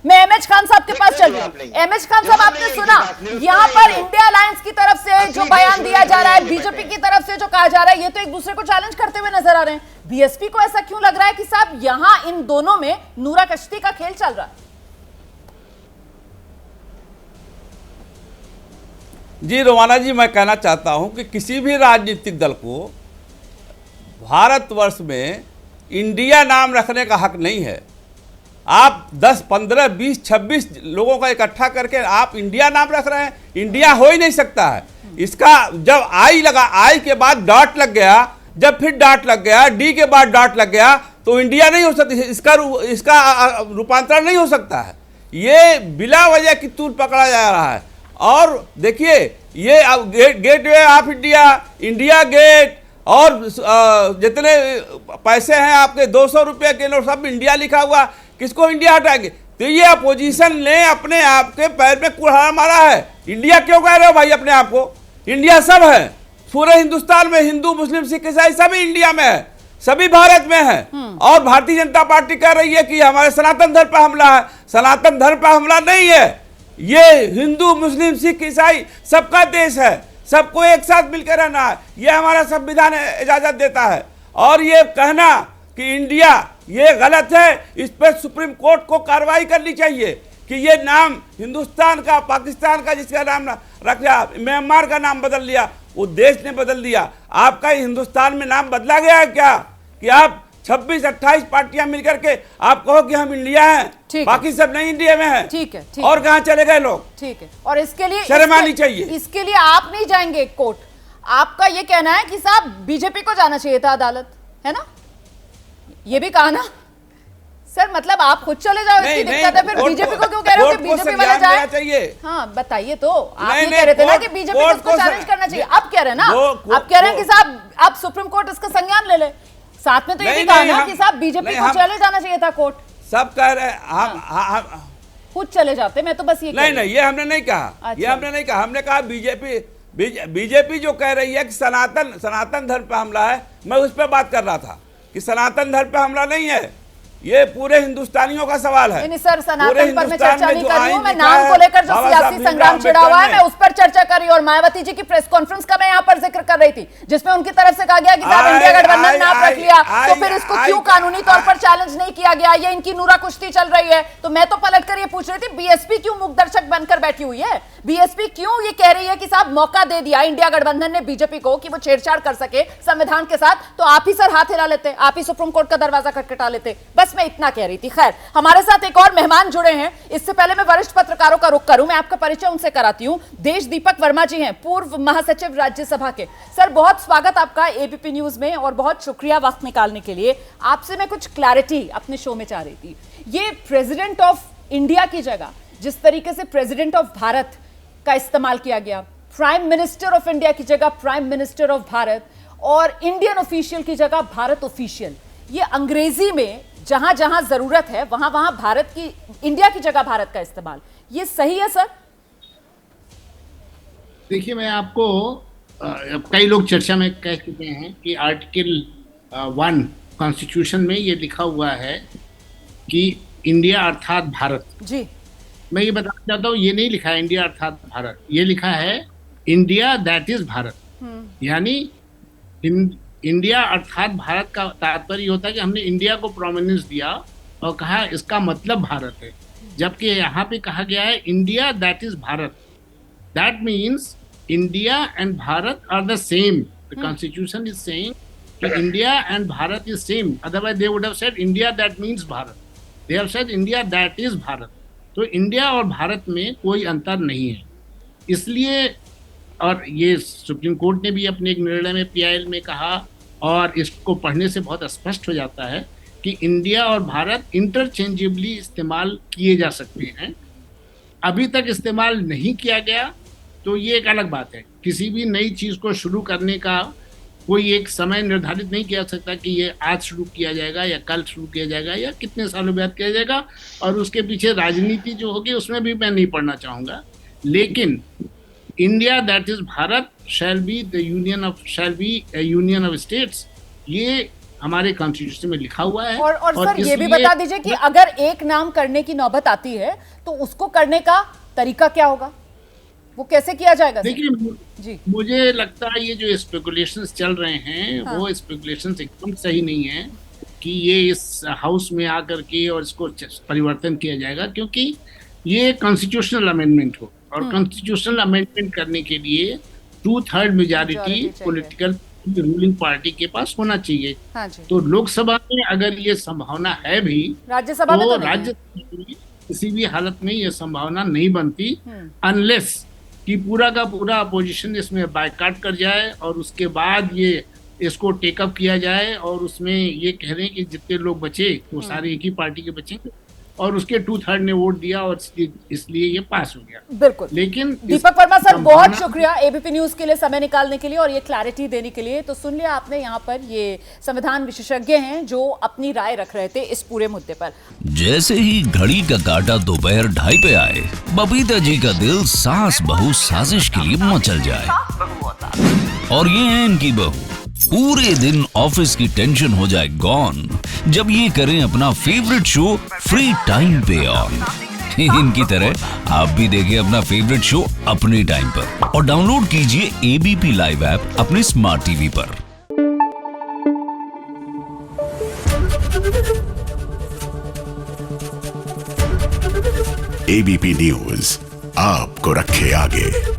मैं एमएच खान साहब के पास चल रही हूँ। एमएच खान साहब, आपने सुना यहाँ पर इंडिया अलायंस की तरफ से जो बयान दिया जा रहा है, बीजेपी की तरफ से जो कहा जा रहा है, ये तो एक दूसरे को चैलेंज करते हुए नजर आ रहे हैं। बीएसपी को ऐसा क्यों लग रहा है कि साहब यहाँ इन दोनों में नूरा कश्ती का खेल चल रहा है? जी रोमाना जी, मैं कहना चाहता हूं कि किसी भी राजनीतिक दल को भारतवर्ष में इंडिया नाम रखने का हक नहीं है। आप 10, 15, 20, 26 लोगों का इकट्ठा करके आप इंडिया नाम रख रहे हैं, इंडिया हो ही नहीं सकता है। इसका जब आई लगा, आई के बाद डॉट लग गया, जब फिर डॉट लग गया, डी के बाद डॉट लग गया, तो इंडिया नहीं हो सकती, इसका रूपांतरण नहीं हो सकता है। ये बिला वजह की तूल पकड़ा जा रहा है। और देखिए, ये अब gateway of India, India gate और जितने पैसे हैं आपके 200 रुपये के नोट, सब इंडिया लिखा हुआ, किसको इंडिया हटाएंगे? तो ये अपोजिशन ने अपने आप के पैर में कुल्हाड़ा मारा है। इंडिया क्यों कह रहे हो भाई अपने आप को? इंडिया सब है, पूरे हिंदुस्तान में हिंदू, मुस्लिम, सिख, ईसाई सभी इंडिया में है, सभी भारत में है। और भारतीय जनता पार्टी कह रही है कि हमारे सनातन धर्म पर हमला है। सनातन धर्म पर हमला नहीं है, ये हिंदू, मुस्लिम, सिख, ईसाई सबका देश है, सबको एक साथ मिलकर रहना है, ये हमारा संविधान इजाजत देता है। और ये कहना कि इंडिया ये गलत है, इस पर सुप्रीम कोर्ट को कार्रवाई करनी चाहिए कि ये नाम हिंदुस्तान का, पाकिस्तान का जिसका नाम रख लिया, म्यांमार का नाम बदल लिया, वो देश ने बदल दिया। आपका हिंदुस्तान में नाम बदला गया है क्या कि आप 26-28 पार्टियां मिलकर के आप कहो कि हम इंडिया हैं, बाकी सब नहीं इंडिया में है? ठीक है, और कहां चले गए लोग? ठीक है। और इसके लिए शर्म आनी चाहिए। इसके लिए आप नहीं जाएंगे कोर्ट? आपका ये कहना है कि साहब बीजेपी को जाना चाहिए था अदालत, है ना? ये भी कहा ना सर, मतलब आप खुद चले जाओ, इसकी दिक्कत है, फिर बीजेपी को क्यों कह रहे हो कि बीजेपी वाले जाए? हाँ बताइए, तो आप ये कह रहे थे ना कि बीजेपी को इसको चैलेंज करना चाहिए, अब कह रहे हैं ना, आप कह रहे हैं कि साहब अब सुप्रीम कोर्ट इसका संज्ञान ले ले। साथ में तो ये भी कहा ना कि साहब बीजेपी को चले जाना चाहिए था कोर्ट। सब कह रहे हैं, हम खुद चले जाते, मैं तो बस ये नहीं, ये हमने नहीं कहा, ये हमने नहीं कहा। हमने कहा बीजेपी जो कह रही है कि सनातन धर्म पर हमला है, मैं उस पर बात कर रहा था कि सनातन धर्म पर हमला नहीं है, ये पूरे हिंदुस्तानियों का सवाल है। नहीं सर, सनातन पर मैं चर्चा नहीं कर रही हूँ, मैं नाम को लेकर जो सियासी संग्राम छिड़ा हुआ है मैं उस पर चर्चा कर रही हूँ। और मायावती जी की प्रेस कॉन्फ्रेंस का मैं यहाँ पर जिक्र कर रही थी, जिसमें उनकी तरफ से कहा गया कि साहब इंडिया गठबंधन नाम रख लिया, तो फिर इसको क्यों कानूनी तौर पर चैलेंज नहीं किया गया? ये इनकी नूरा कुश्ती चल रही है। तो मैं तो पलट कर ये पूछ रही थी, बीएसपी क्यों मूक दर्शक बनकर बैठी हुई है? बीएसपी क्यों ये कह रही है कि साहब मौका दे दिया इंडिया गठबंधन ने बीजेपी को कि वो छेड़छाड़ कर सके संविधान के साथ, तो आप ही सर हाथ हिला लेते, आप ही सुप्रीम कोर्ट का दरवाजा खटखटा लेते। बस मैं इतना कह रही थी। खैर, हमारे साथ एक और मेहमान जुड़े हैं। इससे पहले मैं वरिष्ठ पत्रकारों का रुख करूं, मैं आपका परिचय उनसे कराती हूं। देश दीपक वर्मा जी हैं, पूर्व महासचिव राज्यसभा के। सर बहुत स्वागत आपका एबीपी न्यूज में और बहुत शुक्रिया वक्त निकालने के लिए। आपसे मैं कुछ क्लैरिटी अपने शो में चाह रही थी। ये प्रेसिडेंट ऑफ इंडिया की जगह जिस तरीके से प्रेसिडेंट ऑफ भारत का इस्तेमाल किया गया, प्राइम मिनिस्टर ऑफ इंडिया की जगह प्राइम मिनिस्टर ऑफ भारत, और इंडियन ऑफिशियल की जगह भारत ऑफिशियल, ये अंग्रेजी में जहां जहां जरूरत है वहां वहां भारत की, इंडिया की जगह भारत का इस्तेमाल, ये सही है सर? देखिए, मैं आपको कई लोग चर्चा में कह चुके हैं कि आर्टिकल 1 कॉन्स्टिट्यूशन में ये लिखा हुआ है कि इंडिया अर्थात भारत। जी, मैं ये बताना चाहता हूँ, ये नहीं लिखा है इंडिया अर्थात भारत, ये लिखा है इंडिया दैट इज भारत। यानी इंडिया अर्थात भारत का तात्पर्य होता है कि हमने इंडिया को प्रोमिनेंस दिया और कहा इसका मतलब भारत है, जबकि यहाँ पे कहा गया है India that is Bharat. That means India and Bharat are the same. The constitution is saying कि India and Bharat is same, otherwise they would have said India that means Bharat. They have said India that is Bharat. तो India और भारत में कोई अंतर नहीं है। इसलिए, और ये सुप्रीम कोर्ट ने भी अपने एक निर्णय में पीआईएल में कहा, और इसको पढ़ने से बहुत स्पष्ट हो जाता है कि इंडिया और भारत इंटरचेंजेबली इस्तेमाल किए जा सकते हैं। अभी तक इस्तेमाल नहीं किया गया तो ये एक अलग बात है। किसी भी नई चीज़ को शुरू करने का कोई एक समय निर्धारित नहीं किया सकता कि ये आज शुरू किया जाएगा या कल शुरू किया जाएगा या कितने सालों बाद किया जाएगा, और उसके पीछे राजनीति जो होगी उसमें भी मैं नहीं पढ़ना चाहूँगा। लेकिन India that is Bharat shall be a union of states, ये हमारे कॉन्स्टिट्यूशन में लिखा हुआ है। और सर ये भी इसलिए- बता दीजिए कि अगर एक नाम करने की नौबत आती है तो उसको करने का तरीका क्या होगा, वो कैसे किया जाएगा सर? देखिए, जी मुझे लगता है ये जो स्पेकुलेशंस चल रहे हैं हाँ। वो स्पेकुलेशंस एकदम सही नहीं है कि ये इस हाउस में आकर के और इसको परिवर्तन किया जाएगा, क्योंकि ये कॉन्स्टिट्यूशनल अमेंडमेंट हो और कॉन्स्टिट्यूशनल अमेंडमेंट करने के लिए 2/3 मेजॉरिटी चाहिए। पॉलिटिकल रूलिंग पार्टी के पास होना चाहिए। हाँ जी, तो लोकसभा में अगर ये संभावना है भी राज्यसभा में तो तो नहीं है। राज्यसभा में किसी भी हालत में ये संभावना नहीं बनती अनलेस कि पूरा का पूरा अपोजिशन इसमें बायकॉट कर जाए और उसके बाद ये इसको टेकअप किया जाए और उसमें ये कह रहे हैं कि जितने लोग बचे वो सारे एक ही पार्टी के बचेंगे और उसके 2/3 ने वोट दिया और इसलिए ये पास हो गया। बिल्कुल। लेकिन दीपक वर्मा सर, बहुत संभावना- शुक्रिया एबीपी न्यूज के लिए समय निकालने के लिए और ये क्लैरिटी देने के लिए। तो सुन लिया आपने, यहाँ पर ये संविधान विशेषज्ञ हैं जो अपनी राय रख रहे थे इस पूरे मुद्दे पर। जैसे ही घड़ी का काटा दोपहर 2:30 पे आए, बबीता जी का दिल सास बहू साजिश के लिए मचल जाए। और ये है इनकी बहू, पूरे दिन ऑफिस की टेंशन हो जाए गॉन जब ये करें अपना फेवरेट शो फ्री टाइम पे ऑन। इनकी तरह आप भी देखें अपना फेवरेट शो अपने टाइम पर और डाउनलोड कीजिए एबीपी लाइव ऐप अपने स्मार्ट टीवी पर। एबीपी न्यूज आपको रखे आगे।